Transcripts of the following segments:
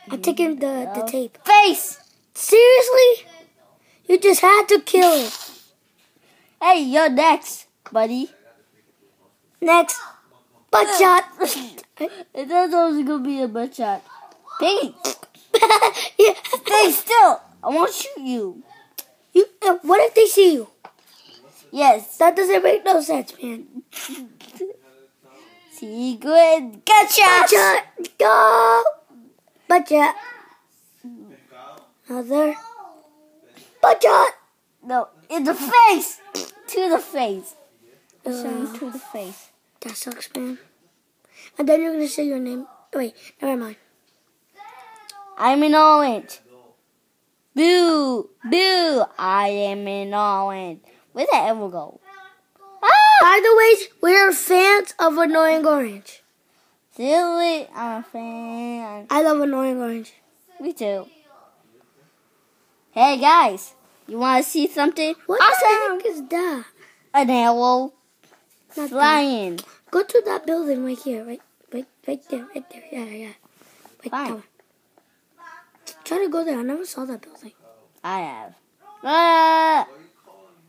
I'm taking the tape. Face! Seriously? You just had to kill it. Hey, you're next, buddy. Next. Butt shot. It was gonna be a butt shot. Piggy! Yeah. Stay still! I won't shoot you. What if they see you? Yes. That doesn't make no sense, man. Secret gotcha! Butt shot. Go. Butt shot. Another. Butt shot. No, in the face! To the face. To the face. That sucks, man. And then you're going to say your name. Wait, never mind. I'm in orange. Boo! Boo! I am in orange. Where'd that ever go? Ah! By the way, we're fans of Annoying Orange. Silly, I'm a fan. I love Annoying Orange. Me too. Hey guys, you want to see something What awesome? the heck is that? An arrow Not flying. that. Go to that building right here. Right there. Yeah. Right Fine. that one. Try to go there. I never saw that building. I have. Ah!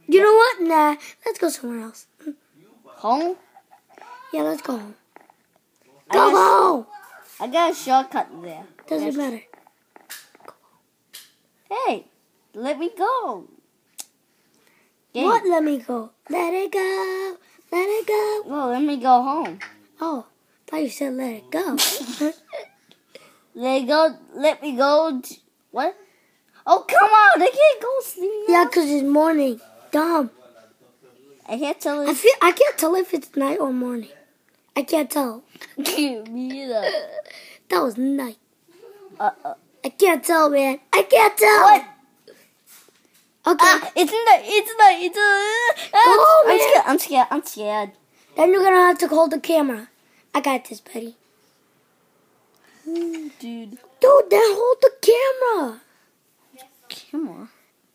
You know what? Nah. Let's go somewhere else. Home? Yeah, let's go home. Go home! I got a shortcut there. Doesn't matter. Hey, let me go. Game. What? Let me go. Let it go. Let it go. Well, let me go home. Oh, I thought you said let it go. Let me go. What? Oh, come on. I can't go sleep now. Yeah, 'cause it's morning. Dumb. I can't tell it. I can't tell if it's night or morning. I can't tell. Me either. That was night. I can't tell, man. I can't tell. What? Okay. Ah, it's night. Oh, I'm scared. Then you're gonna have to hold the camera. I got this, buddy. Dude. Dude, then hold the camera. Camera?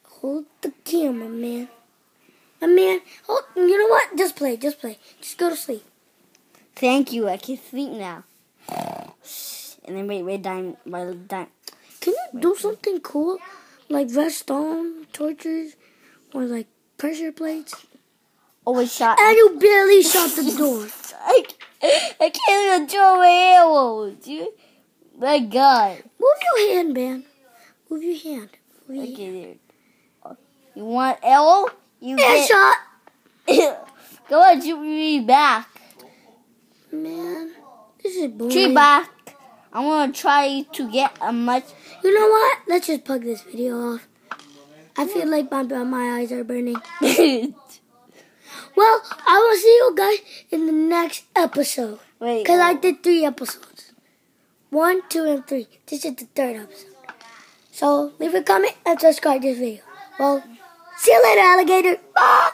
Hold the camera, man. My man, you know what? Just play. Just go to sleep. Thank you. I can sleep now. And then wait, dime. Can you do something cool? Like redstone torches or like pressure plates? Oh, it shot. And you barely shut the door. I can't even throw my arrows, dude. My God. Move your hand, man. Move your hand. Okay, dude. You want arrow? You Headshot. Go on, shoot me back. Man, this is boring. Tree back. I want to try to get a much. You know what? Let's just plug this video off. I feel like my eyes are burning. Well, I will see you guys in the next episode. Wait. Because I did 3 episodes. 1, 2, and 3. This is the 3rd episode. So, leave a comment and subscribe to this video. Well, see you later, alligator. Bye.